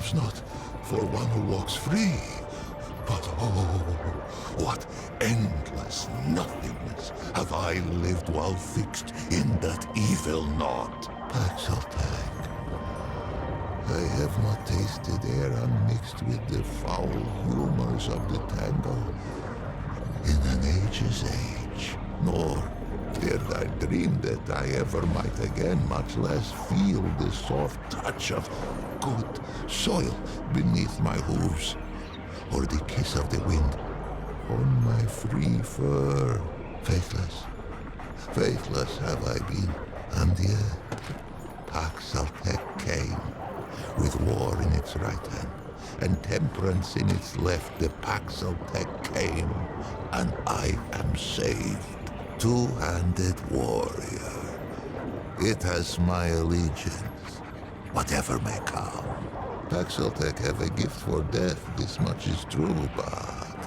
perhaps not for one who walks free. But oh, what endless nothingness have I lived while fixed in that evil knot. Paxeltag, I have not tasted air unmixed with the foul humors of the tangle in an age's age, nor did I dream that I ever might again, much less feel the soft touch of good soil beneath my hooves, or the kiss of the wind on my free fur. Faithless, faithless have I been, and yet Paxeltag came, with war in its right hand, and temperance in its left. The Paxeltag came, and I am saved. Two-handed warrior. It has my allegiance, whatever may come. Paxeltag have a gift for death, this much is true, but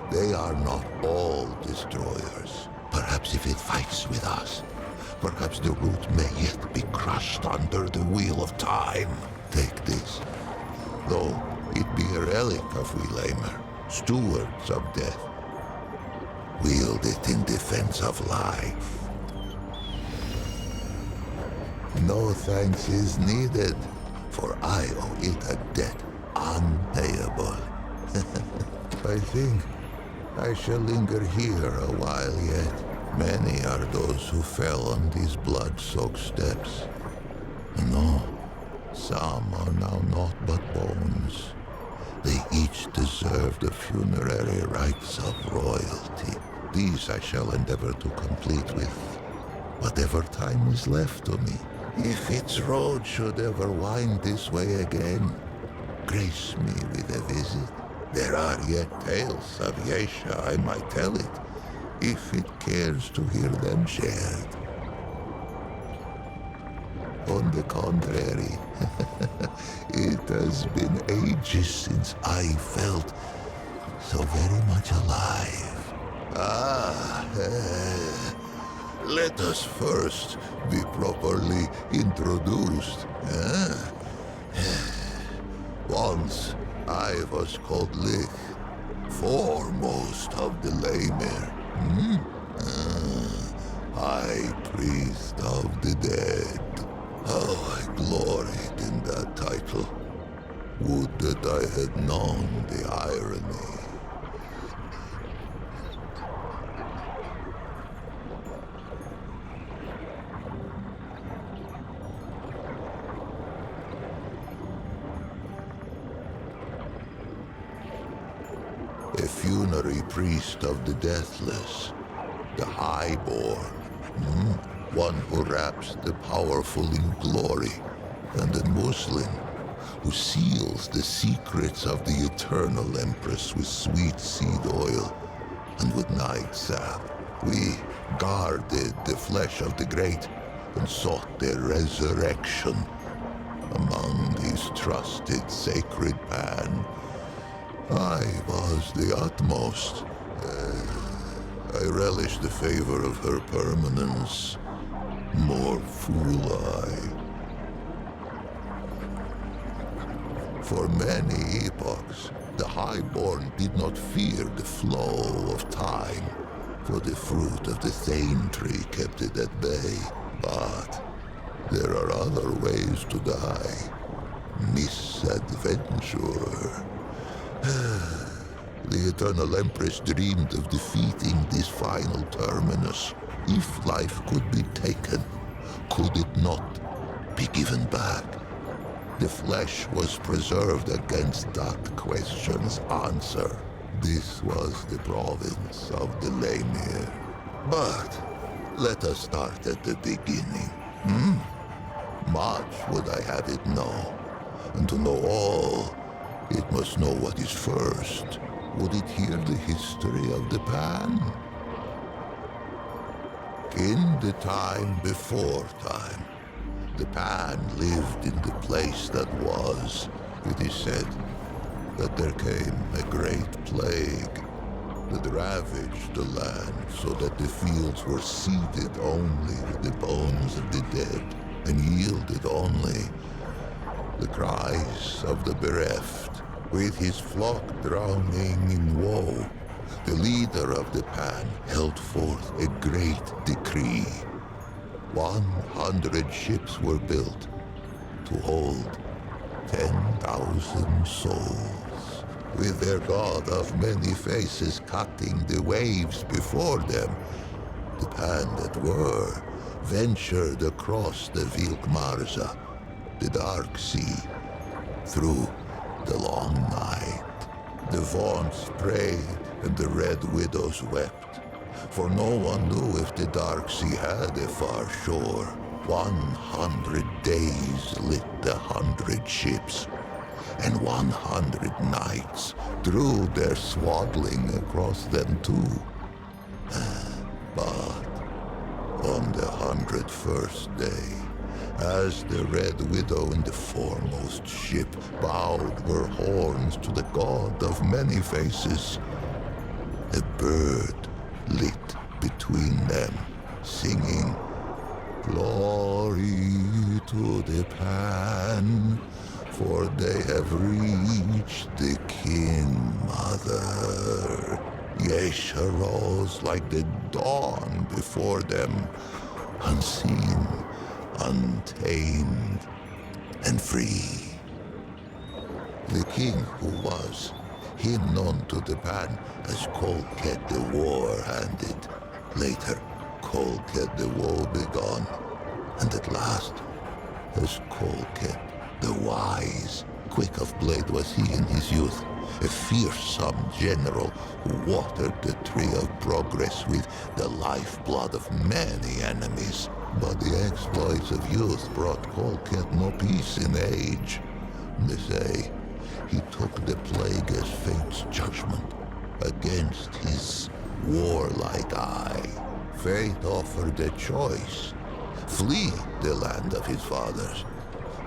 they are not all destroyers. Perhaps if it fights with us, perhaps the root may yet be crushed under the wheel of time. Take this, though it be a relic of we Laemir, stewards of death. Wield it in defense of life. No thanks is needed, for I owe it a debt unpayable. I think I shall linger here a while yet. Many are those who fell on these blood-soaked steps. No, some are now naught but bones. They each deserve the funerary rites of royalty. These I shall endeavor to complete with whatever time is left to me. If its road should ever wind this way again, grace me with a visit. There are yet tales of Yesha, I might tell it, if it cares to hear them shared. On the contrary, it has been ages since I felt so very much alive. Let us first be properly introduced. Once I was called Likh, foremost of the Laemir. High priest of the dead. How I gloried in that title. Would that I had known the irony. A funerary priest of the deathless, the highborn, one who wraps the powerful in glory, and a Muslim who seals the secrets of the eternal Empress with sweet seed oil and with night sap. We guarded the flesh of the great and sought their resurrection among these trusted sacred pan. I was the utmost. I relished the favor of her permanence. More fool I. For many epochs, the Highborn did not fear the flow of time, for the fruit of the Thane tree kept it at bay. But there are other ways to die. Misadventure. The Eternal Empress dreamed of defeating this final terminus. If life could be taken, could it not be given back? The flesh was preserved against that question's answer. This was the province of the Laemir. But let us start at the beginning. Much would I have it know. And to know all, it must know what is first. Would it hear the history of the Pan? In the time before time, the Pan lived in the place that was. It is said that there came a great plague that ravaged the land so that the fields were seeded only with the bones of the dead and yielded only the cries of the bereft, with his flock drowning in woe. The leader of the Pan held forth a great decree. 100 ships were built to hold 10,000 souls, with their god of many faces cutting the waves before them. The Pan that were ventured across the Vilk Marza, the dark sea, through the long night. The Vaunts prayed and the Red Widows wept, for no one knew if the dark sea had a far shore. 100 days lit the 100 ships, and 100 nights drew their swaddling across them too. But on the 101st day, as the Red Widow in the foremost ship bowed her horns to the god of many faces, a bird lit between them, singing, "Glory to the Pan, for they have reached the King Mother." Yesha rose like the dawn before them, unseen, untamed, and free. The king who was, him known to the Pan as Kolket the War-Handed, later Kolket the Woe-Begone, and at last as Kolket the Wise. Quick of blade was he in his youth, a fearsome general who watered the tree of progress with the lifeblood of many enemies. But the exploits of youth brought Kolket no peace in age. They say he took the plague as fate's judgment against his warlike eye. Fate offered a choice: flee the land of his fathers,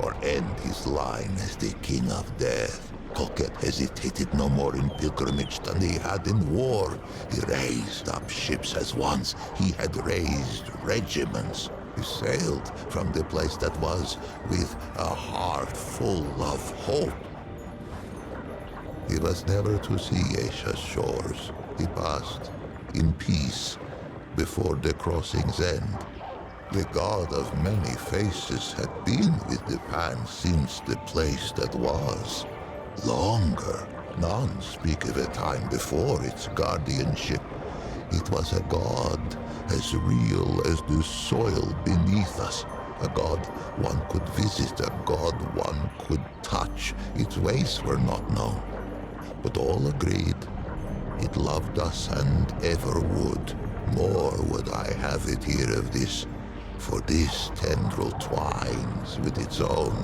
or end his line as the king of death. Kolket hesitated no more in pilgrimage than he had in war. He raised up ships as once he had raised regiments. He sailed from the place that was with a heart full of hope. He was never to see Yesha's shores. He passed in peace before the crossing's end. The god of many faces had been with the Pan since the place that was. Longer. None speak of a time before its guardianship. It was a god as real as the soil beneath us. A god one could visit, a god one could touch. Its ways were not known, but all agreed it loved us and ever would. More would I have it here of this, for this tendril twines with its own.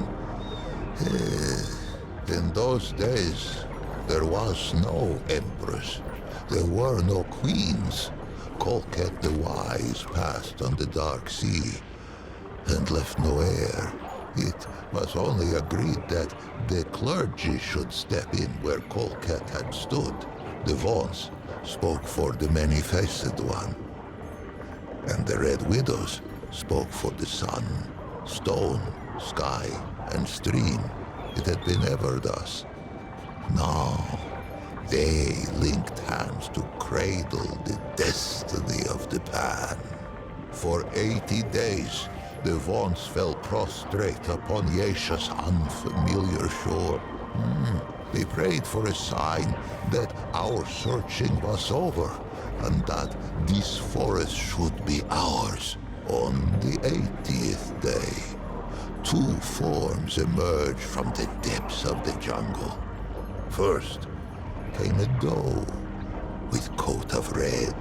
In those days, there was no empress. There were no queens. Kolket the Wise passed on the dark sea and left no heir. It was only agreed that the clergy should step in where Kolket had stood. The Vaunts spoke for the many-faced one, and the Red Widows spoke for the sun, stone, sky, and stream. It had been ever thus. Now, they linked hands to cradle the destiny of the Pan. For 80 days, the Vaunts fell prostrate upon Yesha's unfamiliar shore. They prayed for a sign that our searching was over, and that this forest should be ours. On the 80th day, two forms emerged from the depths of the jungle. First came a doe with coat of red.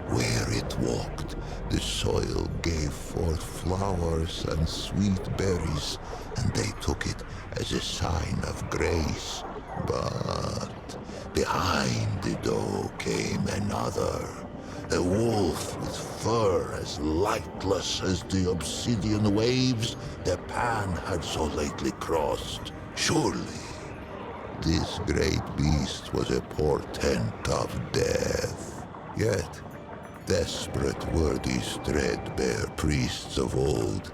Where it walked, the soil gave forth flowers and sweet berries, and they took it as a sign of grace. But behind the doe came another, a wolf with fur as lightless as the obsidian waves the Pan had so lately crossed. Surely, this great beast was a portent of death. Yet, desperate were these threadbare priests of old,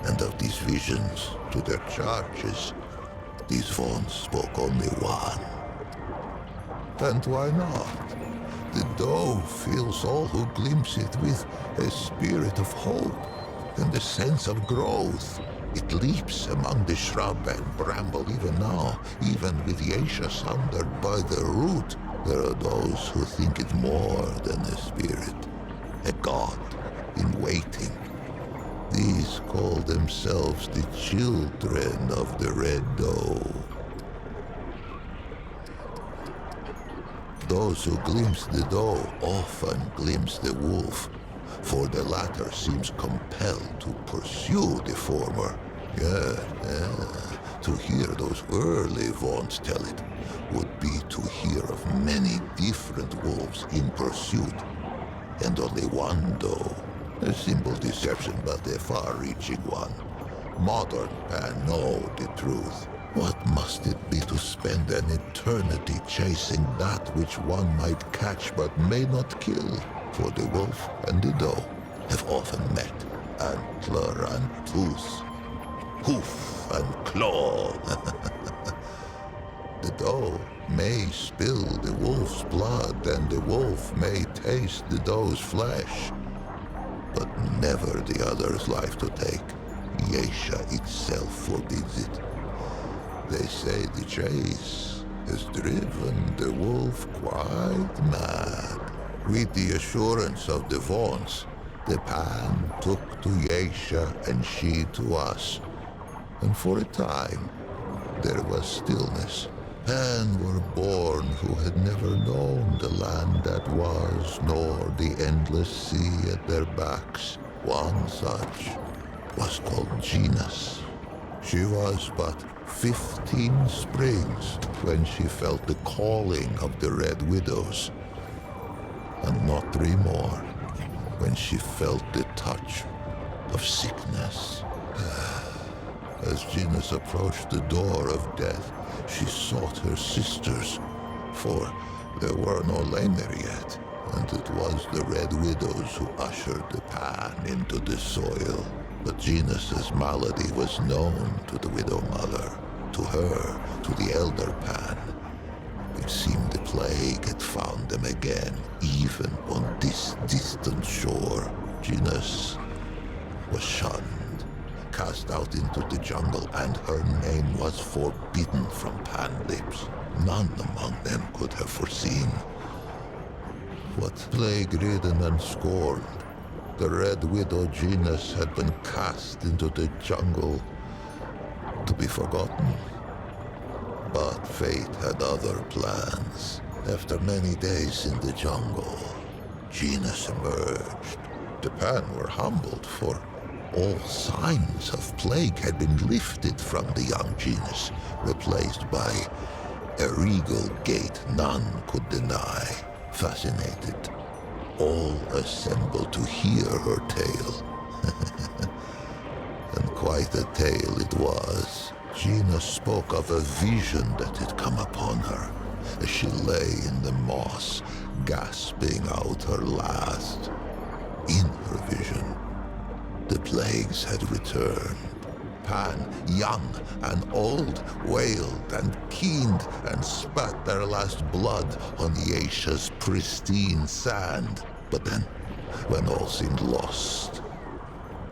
and of these visions to their charges These Vaughns spoke only one. And why not? The dove fills all who glimpse it with a spirit of hope and a sense of growth. It leaps among the shrub and bramble even now, even with Yesha sundered by the root. There are those who think it more than a spirit, a god in waiting. These call themselves the children of the Red Dove. Those who glimpse the dove often glimpse the wolf, for the latter seems compelled to pursue the former. To hear those early Vaughns tell it would be to hear of many different wolves in pursuit, and only one dove. A simple deception, but a far-reaching one. Modern Pan know the truth. What must it be to spend an eternity chasing that which one might catch but may not kill? For the wolf and the doe have often met, antler and tooth, hoof and claw. The doe may spill the wolf's blood, and the wolf may taste the doe's flesh, but never the other's life to take. Yesha itself forbids it. They say the chase has driven the wolf quite mad. With the assurance of the Vaughns, the Pan took to Yesha and she to us. And for a time, there was stillness. Pan were born who had never known the land that was, nor the endless sea at their backs. One such was called Genus. She was but 15 springs when she felt the calling of the Red Widows, and not 3 more when she felt the touch of sickness. As Genus approached the door of death, she sought her sisters, for there were no Laemir yet, and it was the Red Widows who ushered the Pan into the soil. But Genus's malady was known to the Widow Mother, to her, to the Elder Pan. It seemed the plague had found them again, even on this distant shore. Genus was shunned, cast out into the jungle, and her name was forbidden from Pan lips. None among them could have foreseen what, plague-ridden and scorned, the Red Widow Genus had been cast into the jungle to be forgotten. But fate had other plans. After many days in the jungle, Genus emerged. The Pan were humbled, for all signs of plague had been lifted from the young Genus, replaced by a regal gait none could deny. Fascinated, all assembled to hear her tale. And quite a tale it was. Genus spoke of a vision that had come upon her as she lay in the moss, gasping out her last. In her vision, the plagues had returned. Pan, young and old, wailed and keened and spat their last blood on Yesha's pristine sand. But then, when all seemed lost,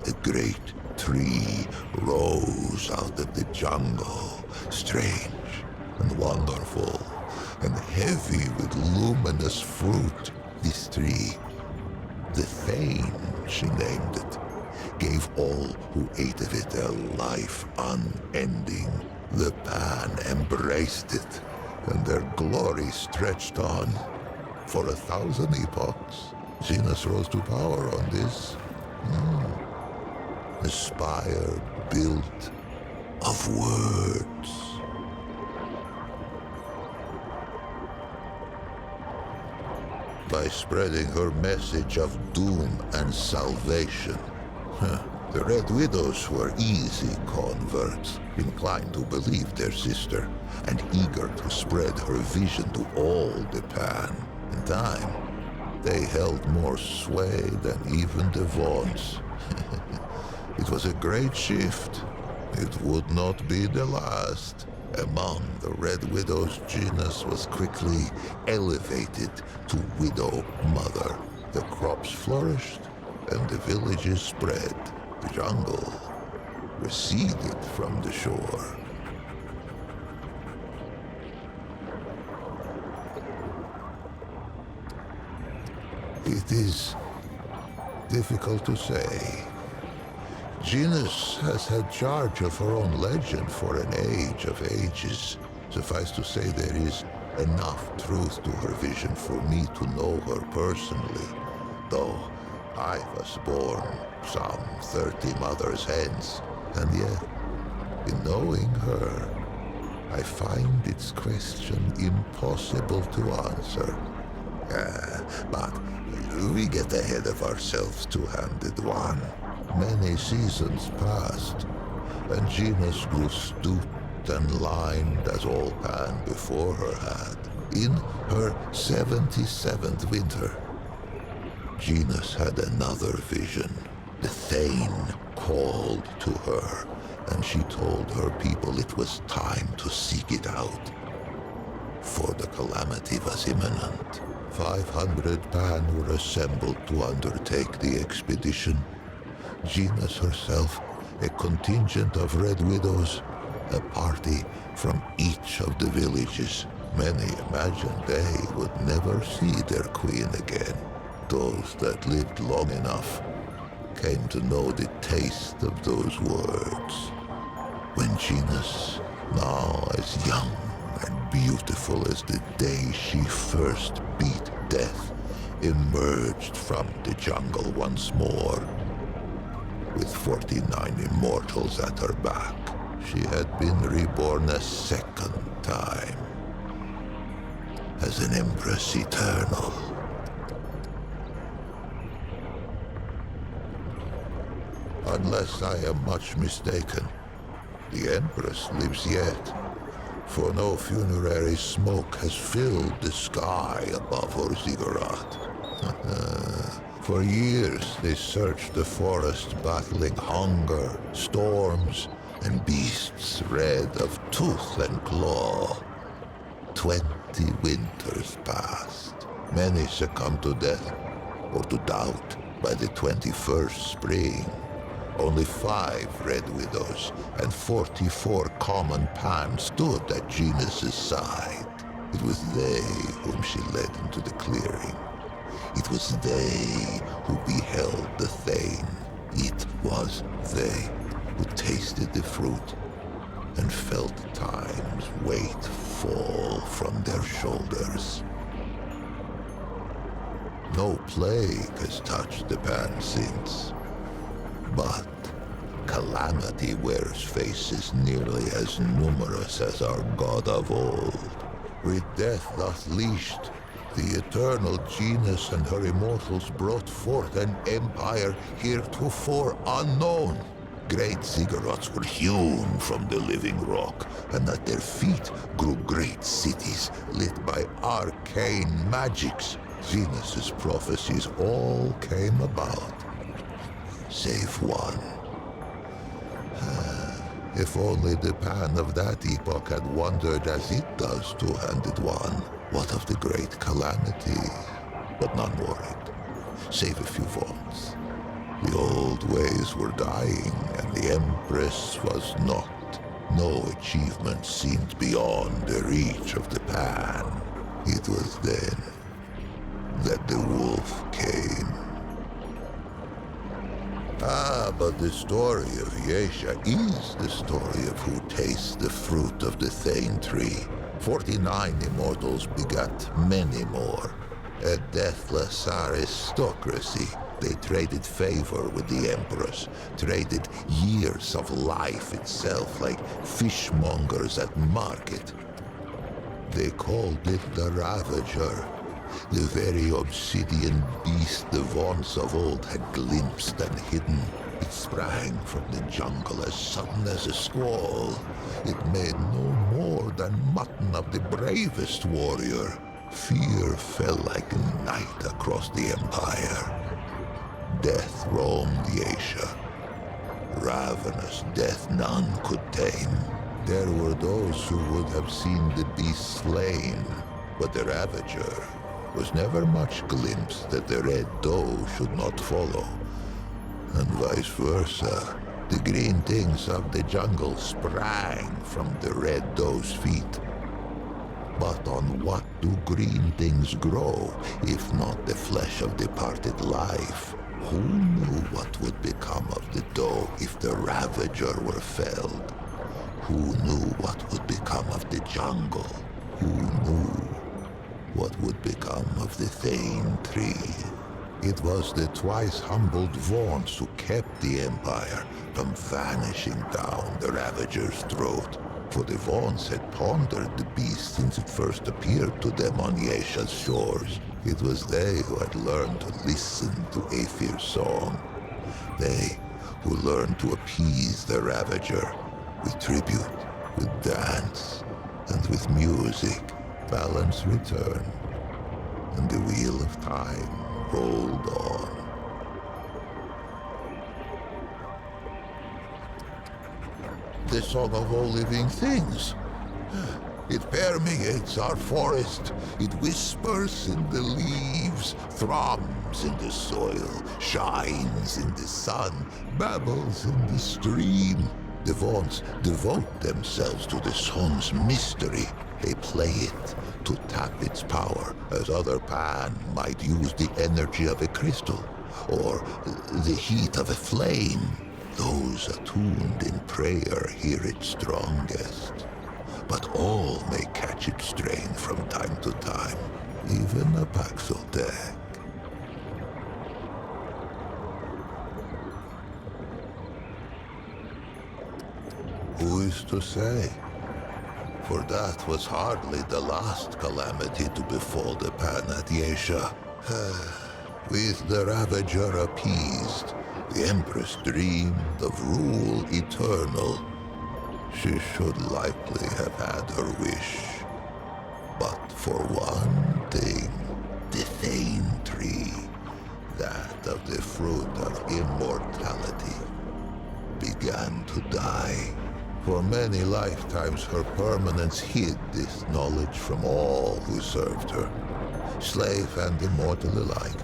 a great tree rose out of the jungle, strange and wonderful, and heavy with luminous fruit. This tree, the Thane, she named it, gave all who ate of it a life unending. The Pan embraced it, and their glory stretched on. For 1,000 epochs, Genus rose to power on this. A spire built of words. By spreading her message of doom and salvation. The Red Widows were easy converts, inclined to believe their sister, and eager to spread her vision to all the Pan. In time, they held more sway than even the Vaughns. It was a great shift. It would not be the last. Among the Red Widow's genus was quickly elevated to Widow Mother. The crops flourished and the villages spread. The jungle receded from the shore. It is difficult to say. Genus has had charge of her own legend for an age of ages. Suffice to say, there is enough truth to her vision for me to know her personally, though I was born some 30 mothers hence, and yet, in knowing her, I find its question impossible to answer. But we get ahead of ourselves, two-handed one. Many seasons passed, and Genus grew stooped and lined as all Pan before her had. In her 77th winter, Genus had another vision. The Thane called to her, and she told her people it was time to seek it out, for the calamity was imminent. 500 Pan were assembled to undertake the expedition. Genus herself, a contingent of Red Widows, a party from each of the villages. Many imagined they would never see their queen again. Those that lived long enough came to know the taste of those words. When Genus, now as young and beautiful as the day she first beat death, emerged from the jungle once more, with 49 immortals at her back, she had been reborn a second time, as an Empress Eternal. Unless I am much mistaken, the Empress lives yet, for no funerary smoke has filled the sky above her ziggurat. For years they searched the forest, battling hunger, storms, and beasts red of tooth and claw. 20 winters passed. Many succumbed to death or to doubt by the 21st spring. Only 5 Red Widows and 44 common Pan stood at Genus's side. It was they whom she led into the clearing. It was they who beheld the Thane. It was they who tasted the fruit and felt time's weight fall from their shoulders. No plague has touched the Pan since, but calamity wears faces nearly as numerous as our god of old. With death thus leashed, the eternal Genus and her immortals brought forth an empire heretofore unknown. Great ziggurats were hewn from the living rock, and at their feet grew great cities lit by arcane magics. Genus's prophecies all came about, save one. If only the Pan of that epoch had wondered as it does, two-handed one, what of the great calamity? But none worried, save a few vaults. The old ways were dying, and the Empress was not. No achievement seemed beyond the reach of the Pan. It was then that the wolf came. But the story of Yesha is the story of who tastes the fruit of the Thane tree. 49 immortals begat many more. A deathless aristocracy. They traded favor with the Empress, traded years of life itself like fishmongers at market. They called it the Ravager, the very obsidian beast the vaunts of old had glimpsed and hidden. It sprang from the jungle as sudden as a squall. It made no more than mutton of the bravest warrior. Fear fell like night across the empire. Death roamed Yesha. Ravenous death none could tame. There were those who would have seen the beast slain, but the Ravager was never much glimpse that the Red Doe should not follow, and vice versa. The green things of the jungle sprang from the Red Doe's feet. But on what do green things grow, if not the flesh of departed life? Who knew what would become of the Doe if the Ravager were felled? Who knew what would become of the jungle? Who knew what would become of the Thane tree? It was the twice humbled Vaughns who kept the Empire from vanishing down the Ravager's throat. For the Vaughns had pondered the beast since it first appeared to them on Yesha's shores. It was they who had learned to listen to Aethir's song. They who learned to appease the Ravager with tribute, with dance, and with music. Balance returned, and the wheel of time rolled on. The song of all living things. It permeates our forest. It whispers in the leaves, thrums in the soil, shines in the sun, babbles in the stream. The Vaughns devote themselves to the song's mystery. They play it to tap its power, as other Pan might use the energy of a crystal, or the heat of a flame. Those attuned in prayer hear it strongest, but all may catch its strain from time to time, even a Paxeltech. Who is to say? For that was hardly the last calamity to befall the Pan at Yesha. With the Ravager appeased, the Empress dreamed of rule eternal. She should likely have had her wish. But for one thing, the Thane tree, that of the fruit of immortality, began to die. For many lifetimes her permanence hid this knowledge from all who served her, slave and immortal alike.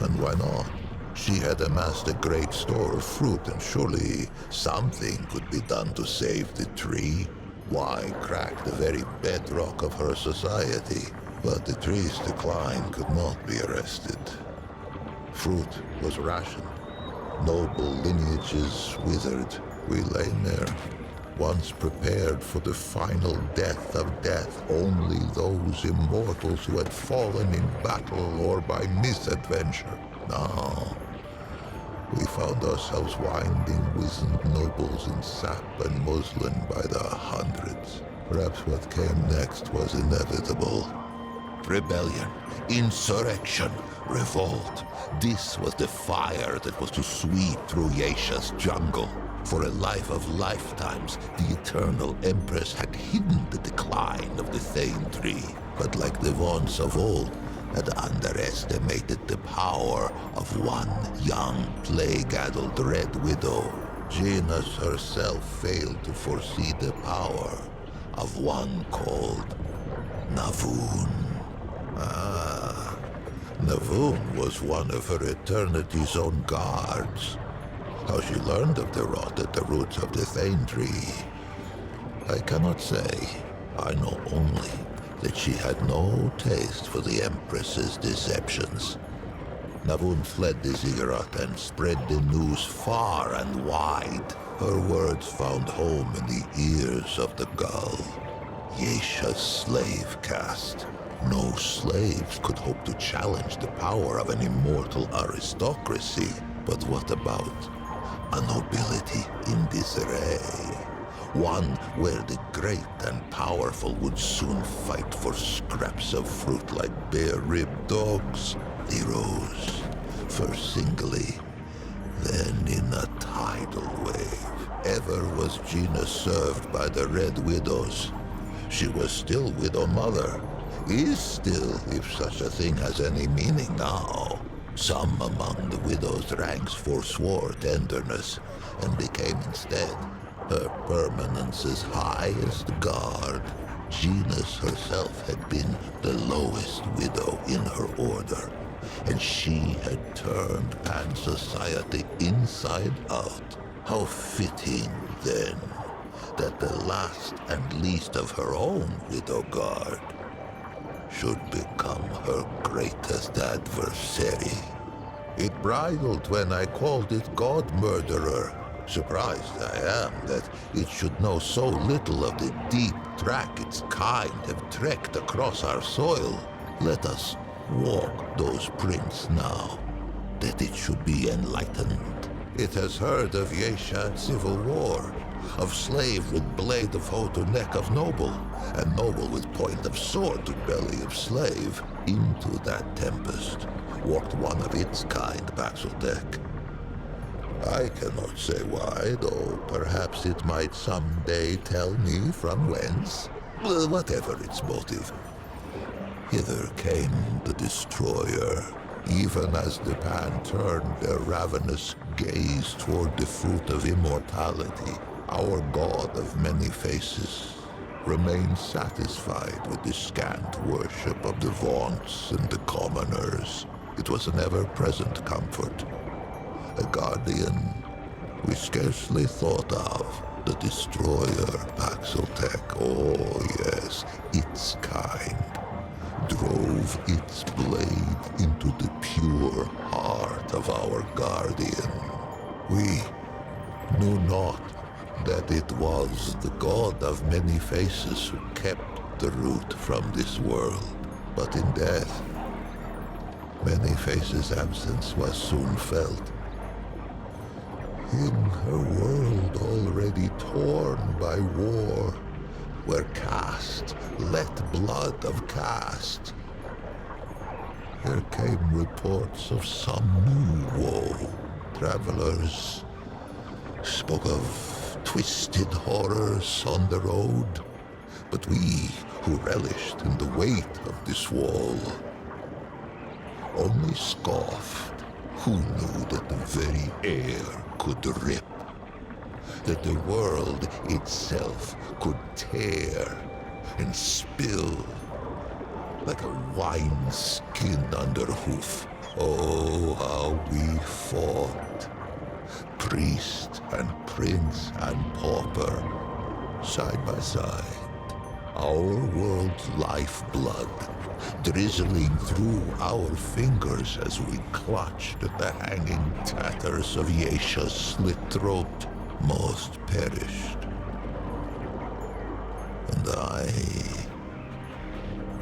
And why not? She had amassed a great store of fruit, and surely something could be done to save the tree. Why crack the very bedrock of her society? But the tree's decline could not be arrested. Fruit was rationed. Noble lineages withered. We Laemir, once prepared for the final death of death, only those immortals who had fallen in battle or by misadventure. Now, we found ourselves winding wizened nobles in sap and muslin by the hundreds. Perhaps what came next was inevitable. Rebellion, insurrection, revolt. This was the fire that was to sweep through Yesha's jungle. For a life of lifetimes, the Eternal Empress had hidden the decline of the Thane tree, but like the Vaughns of old, had underestimated the power of one young, plague-addled Red Widow. Genus herself failed to foresee the power of one called Navun. Navun was one of her Eternity's own guards. How she learned of the rot at the roots of the Thane tree, I cannot say. I know only that she had no taste for the Empress's deceptions. Navun fled the ziggurat and spread the news far and wide. Her words found home in the ears of the gull. Yesha's slave caste. No slaves could hope to challenge the power of an immortal aristocracy. But what about a nobility in disarray? One where the great and powerful would soon fight for scraps of fruit like bare-ribbed dogs. They rose, first singly, then in a tidal wave. Ever was Gina served by the Red Widows. She was still Widow Mother, is still, if such a thing has any meaning now. Some among the widow's ranks forswore tenderness and became instead Her permanence as high as the guard. Genus herself had been the lowest widow in her order, and she had turned Pan society inside out. How fitting, then, that the last and least of her own widow guard should become her greatest adversary. It bridled when I called it God-murderer. Surprised I am that it should know so little of the deep track its kind have trekked across our soil. Let us walk those prints now, that it should be enlightened. It has heard of Yesha civil war, of slave with blade of hoe to neck of noble, and noble with point of sword to belly of slave. Into that tempest walked one of its kind, Baxeldek. I cannot say why, though perhaps it might someday tell me from whence. Whatever its motive. Hither came the destroyer, even as the Pan turned their ravenous gaze toward the fruit of immortality. Our god of many faces remained satisfied with the scant worship of the vaunts and the commoners. It was an ever-present comfort. A guardian we scarcely thought of. The destroyer, Baxeltek, oh yes, its kind, drove its blade into the pure heart of our guardian. We knew not that it was the god of many faces who kept the root from this world. But in death, many faces' absence was soon felt. In a world already torn by war, where caste let blood of caste, there came reports of some new woe. Travelers spoke of twisted horrors on the road, but we who relished in the weight of this wall only scoffed. Who knew that the very air could rip, that the world itself could tear and spill like a wineskin under hoof? Oh, how we fought, priest and prince and pauper, side by side, our world's lifeblood drizzling through our fingers as we clutched at the hanging tatters of Yesha's slit throat. Most perished, and I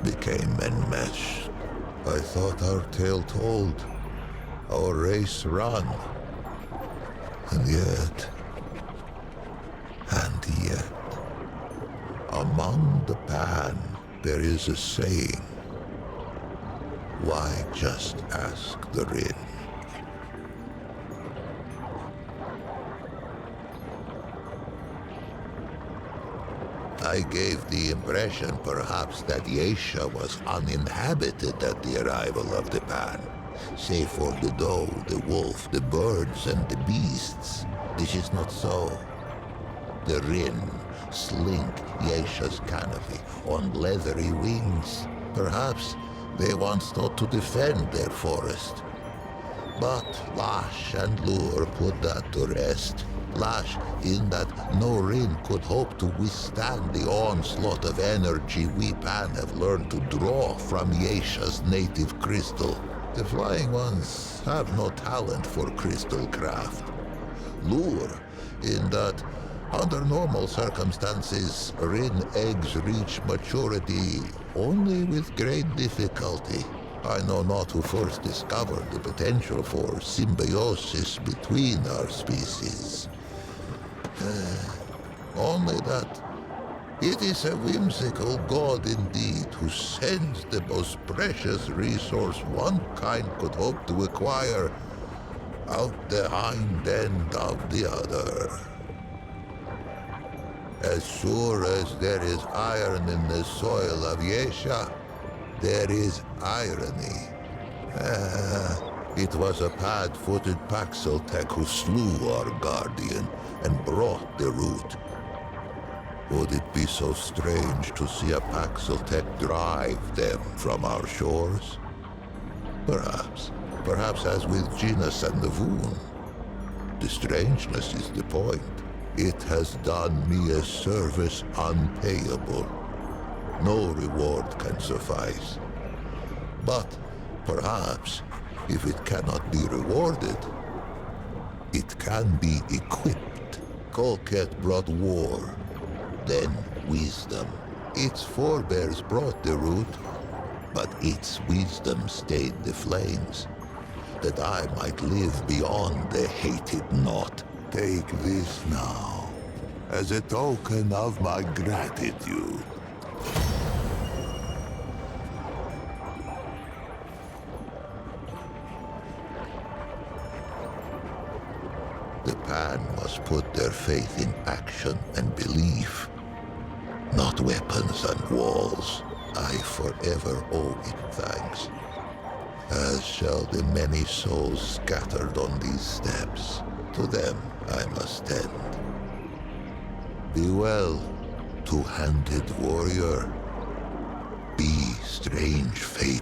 became enmeshed. I thought our tale told, our race run, and yet, among the Pan there is a saying. Why just ask the Rin? I gave the impression perhaps that Yesha was uninhabited at the arrival of the Pan, save for the doe, the wolf, the birds, and the beasts. This is not so. The Rin slink Yesha's canopy on leathery wings. Perhaps they once thought to defend their forest. But Lash and Lure put that to rest. Lash in that no Rin could hope to withstand the onslaught of energy we Pan have learned to draw from Yesha's native crystal. The Flying Ones have no talent for crystal craft. Lure in that under normal circumstances, Rin eggs reach maturity only with great difficulty. I know not who first discovered the potential for symbiosis between our species. Only that it is a whimsical god indeed who sends the most precious resource one kind could hope to acquire out the hind end of the other. As sure as there is iron in the soil of Yesha, there is irony. It was a pad-footed Paxeltech who slew our guardian and brought the root. Would it be so strange to see a Paxeltech drive them from our shores? Perhaps. Perhaps as with Genus and the Voon. The strangeness is the point. It has done me a service unpayable. No reward can suffice. But perhaps, if it cannot be rewarded, it can be equipped. Colket brought war, then wisdom. Its forebears brought the root, but its wisdom stayed the flames, that I might live beyond the hated knot. Take this now, as a token of my gratitude. The Pan must put their faith in action and belief, not weapons and walls. I forever owe it thanks, as shall the many souls scattered on these steps. To them I must tend. Be well, two-handed warrior. Be strange fate.